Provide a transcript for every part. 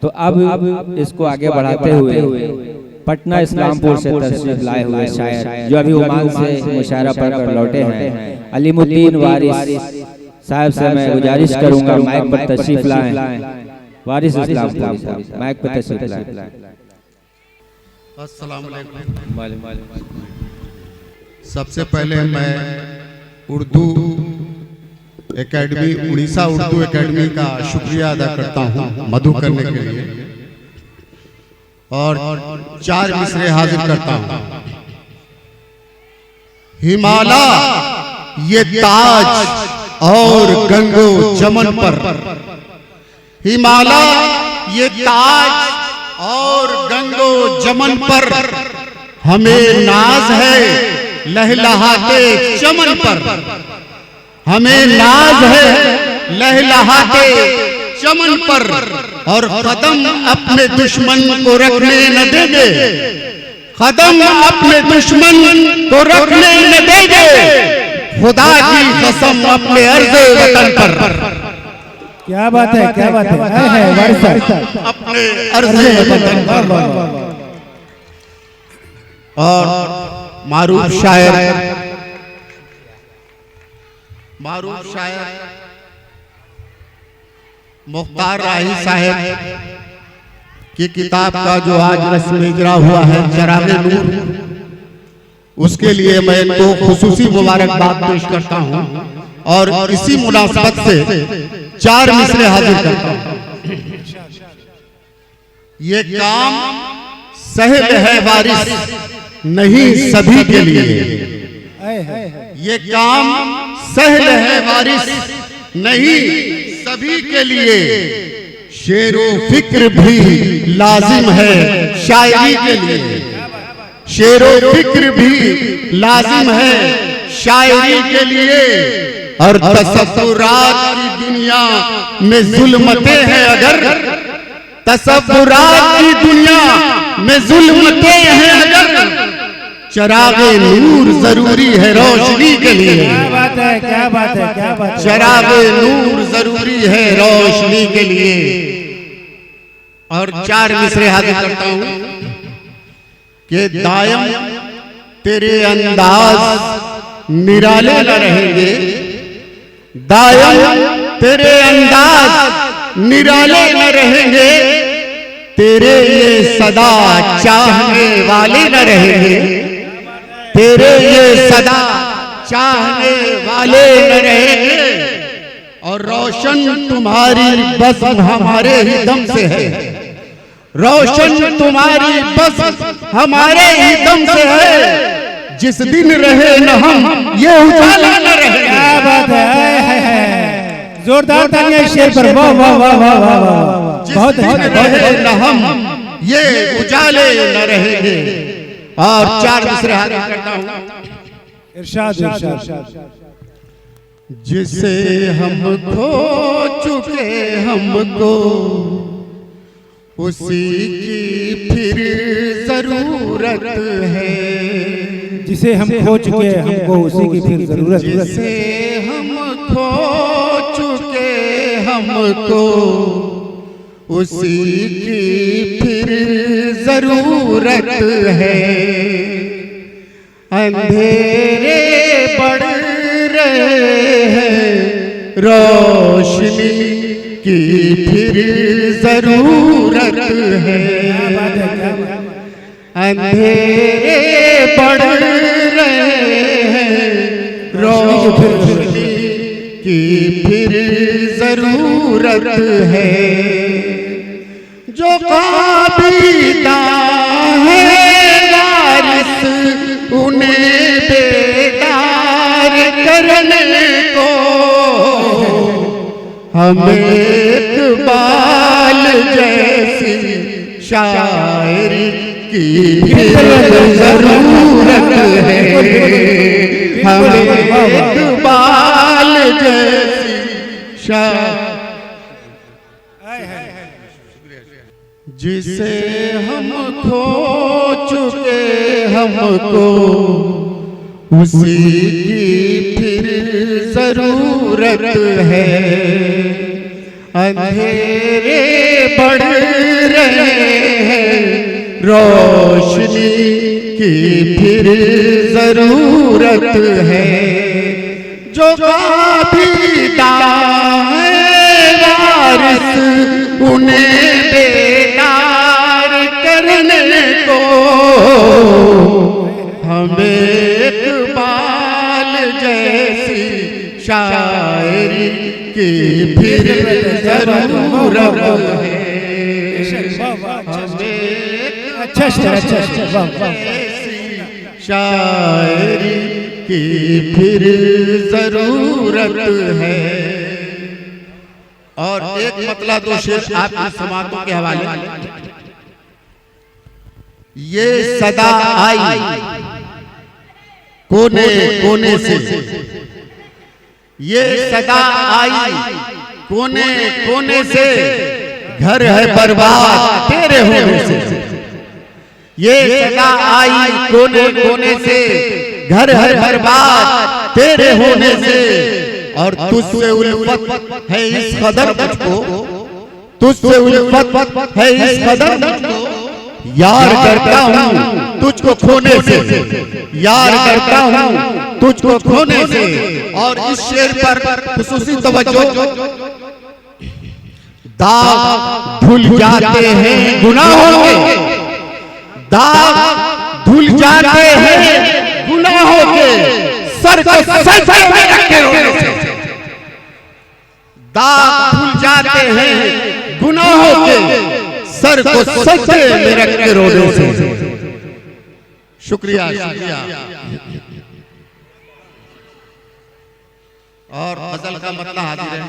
तो अब इसको आगे बढ़ाते हुए पटना इस्लामपुर से तशरीफ लाए हुए शायर जो अभी ओमान से मुशायरा पढ़कर लौटे हैं, अलीमुद्दीन वारिस साहब से मैं गुजारिश करूंगा माइक पर तशरीफ लाएं। वारिस इस्लामपुर माइक पर तशरीफ लाएं। अस्सलाम वालेकुम। सबसे पहले मैं उर्दू एकेडमी, उड़ीसा उर्दू एकेडमी का शुक्रिया अदा करता हूं मधु करने के लिए, और 4 मिसरे हाजिर करता हूं। हिमालय ये ताज और गंगो जमन पर, हिमालय ये ताज और गंगो जमन पर, हमें नाज है लहलहाते चमन पर, हमें नाज है लहलहाते चमन पर, और कदम अपने दुश्मन को रखने न देंगे, कदम अपने दुश्मन को रखने न देंगे, खुदा की कसम अपने अर्ज़े वतन पर। क्या बात है, क्या बात है, अपने अर्ज़े वतन पर। और मारूफ शायर मुख्तार राही साहब की किताब का जो आज रस्म इजरा हुआ है चरागे नूर, उसके लिए मैं इनको खुसूसी मुबारकबाद पेश करता हूं, और इसी मुनासबत से 4 मिसरे हाजिर करता हूं। ये काम सहल है वारिस नहीं सभी के लिए, ये काम सहल है वारिस नहीं सभी के लिए, शेरो फिक्र भी लाजिम है शायरी के लिए, शेरो फिक्र भी लाजिम है शायरी के लिए, और तसव्वुरात की दुनिया में जुल्मतें हैं अगर, तसव्वुरात की दुनिया में जुल्मतें हैं अगर, चरागे नूर जरूरी है रोशनी के लिए। क्या बात है, क्या बात है, क्या बात है। चरागे नूर जरूरी है रोशनी के लिए। और 4 मिसरे हाजिर करता हूं कि दायम तेरे अंदाज निराले न रहेंगे, दायम तेरे अंदाज निराले न रहेंगे, तेरे ये सदा चाहने वाले न रहेंगे, तेरे ये सदा चाहने वाले न रहेंगे, और रोशन तुम्हारी बस हमारे ही दम से है, रोशन तुम्हारी बस हमारे ही दम से है, जिस दिन रहे न हम ये उजाला न रहे। क्या बात है, जोरदार तालियां शेर पर, वाह वाह वाह वाह वाह, बहुत रहे न हम ये उजाले न रहेंगे। और 4 मिसरे हाजिर करता हूं। इरशाद इरशाद। जिसे हम खो चुके हमको उसी की फिर जरूरत है, जिसे हम खो चुके हमको उसी की फिर जरूरत है, जिसे हम खो चुके हमको उसी की फिर जरूरत है, अंधेरे बढ़ रहे हैं रोशनी की फिर जरूरत है, अंधेरे बढ़ रहे हैं रोशनी की फिर जरूरत है, जो काबिला है वारिस उन्हें बेदार करने को, हमें इकबाल जैसी शायरी की जरूरत है, हमें इकबाल जैसी शायरी, जिसे हम खो चुके हमको उसी की फिर जरूरत है, अंधेरे बढ़ रोशनी की फिर जरूरत है। जो काबीदा है वारिस उन्हें बेदार करने को, हमें इकबाल जैसी शायरी की फिर जरूरत है। अच्छा शायरी की फिर जरूरत है। और एक मतला दो शेर आपकी समातों के हवाले। ये सदा आई कोने कोने से, ये सदा आई कोने कोने से, घर है बर्बाद तेरे होने से। ये सदा आई कोने कोने से, घर है बर्बाद तेरे होने से। और तुझसे उल्फत है इस कदर मुझको, तुझसे उल्फत है इस कदर मुझको, यार करता हूँ तुझको खोने से, यार करता हूँ तुझको खोने से। और इस शेर पर खुसूसी तवज्जो। दाग धुल जाते हैं गुनाहों के, दाग धुल जाते हैं गुनाहों के, सर को सर में रख के रोने से। दाग धुल जाते हैं गुनाहों के, सर को सर में रख के रोने से। शुक्रिया शुक्रिया। और गजल का मतलब हाजिर है।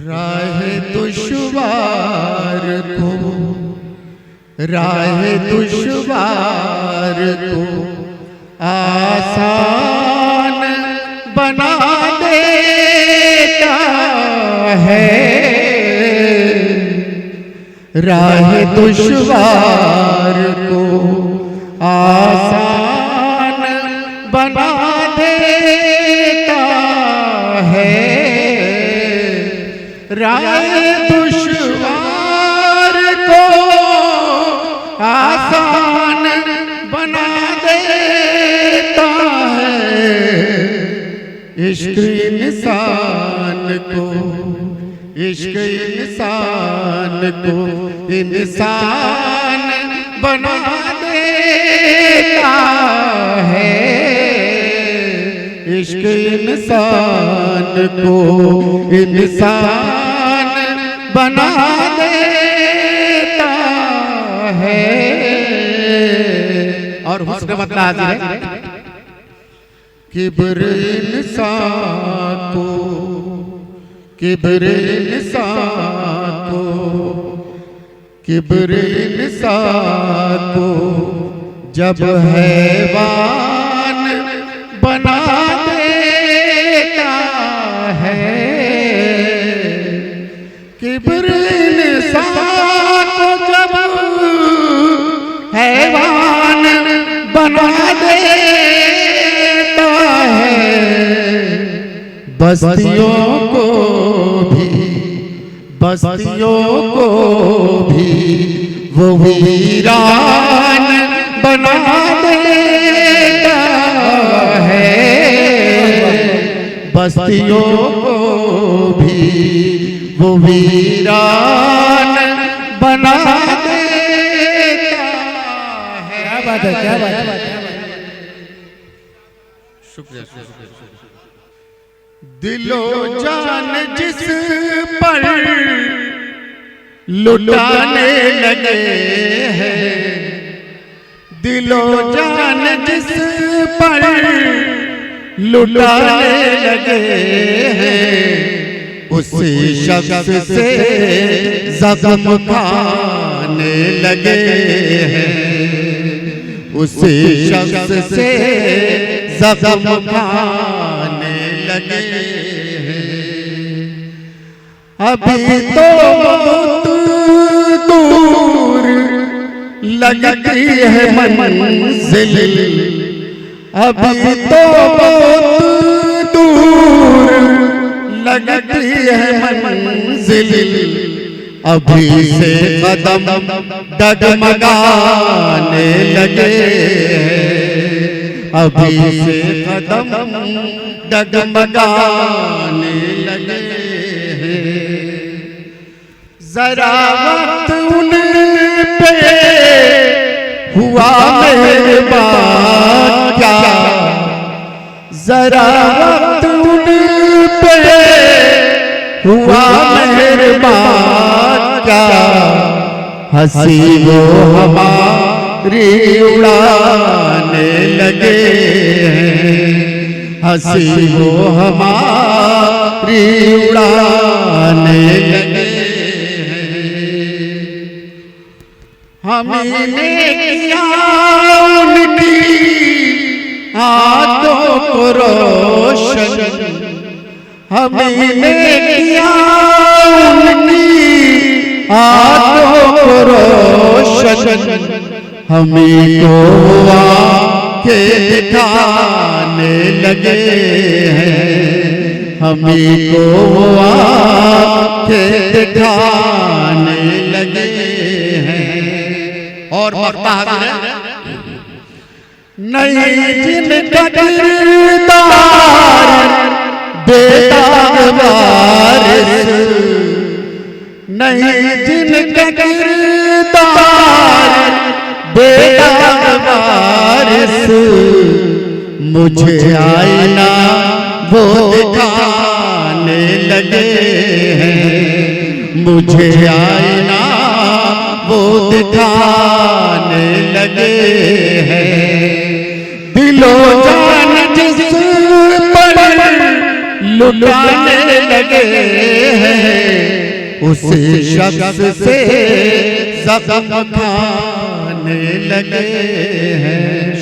राह दुश्वार को, राह दुश्वार को आसान बना देता है, राह दुश्वार को आसान बना देता है, राह दुश्वार को आसान बना देता है। इश्क इंसान को, इश्क इंसान को इंसान बना देता है, इश्क इंसान को इंसान बना देता है। और हुस्न मतलब हाजिर है। किब्र इंसान को, किब्र इंसान को, किब्र इंसान को जब हैवान बना देता है, किब्र इंसान को जब हैवान बना देता है। बस्तियों को भी, बस्तियों को भी वो वीरान बना देता है, बस्तियों को भी वो वीरान बना देता है। क्या बात है, क्या बात है। शुक्रिया। दिलो जान जिस पर लुटाने लगे हैं, दिलो जान जिस पर लुटाने लगे हैं, उसी शख्स से ज़ख्म खाने लगे हैं, उसी शख्स से ज़ख्म खाने लगे हैं। अभी तो बहुत दूर लगती है मंजिल, अभी तो बहुत दूर लगती है मंजिल, अभी से कदम डगमगाने लगे हैं, अभी से कदम डगमगाने लगे हैं। जरा वक्त उन पे हुआ मेहरबान क्या, जरा वक्त उन पे हुआ मेहरबान क्या, हंसी वो हमारी उड़ाने लगे हैं, हंसी वो हमारी उड़ाने लगे हैं। हमने किया उनकी हाथों को रोशन, हमने किया उनकी हाथों को रोशन, हमें को आके दिखाने लगे हैं, हमें को आके दिखाने लगे हैं। और मरता है नहीं जिनका किरदार बेदाग वारिस, नहीं जिनका किरदार बेदाग वारिस, मुझे आईना वो दिखाने लगे हैं, मुझे आईना वो दिखाने लगे हैं। दिलो जान जिस पर लुटाने लगे हैं, उस शख्स से ज़ख्म खाने लगे हैं।